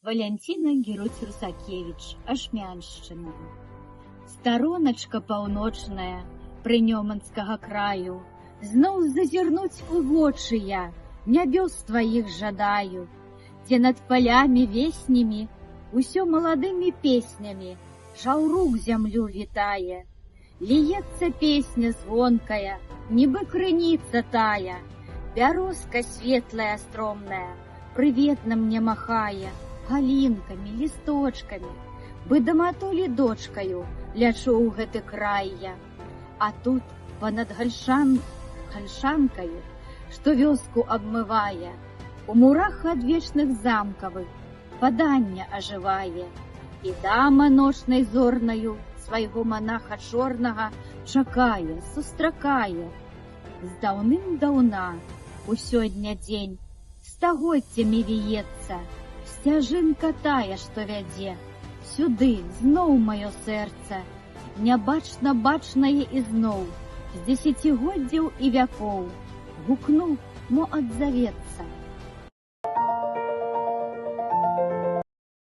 Валянціна Геруць Русакевіч, Ашмяншчына. Староначка паўночная прынёманскага краю, зноў зазірнуць у вочы я нябёс тваіх жадаю, дзе над палямі веснямі усё маладымі песнямі жаўрук зямлю вітае. Ліецца песня звонкая, нібы крыніца тая, бярозка светлая стромная прыветна мне махае галінкамі, лісточкамі, бы да матулі дочкаю лячу ў гэты край я. А тут панад гальшанкаю, што вёску абмывае, у мурах адвечных замкавых падання ажывае. І дама ночнай зорнаю свайго манаха чорнага чакае, сустракае. З даўным-даўна у сёння дзень стагоддзямі віецца, сцяжынка тая, што вядзе сюды зноў маё сэрца, нябачна бачнае ізноў з дзесяцігоддзяў і вякоў, гукну, мо адзавецца.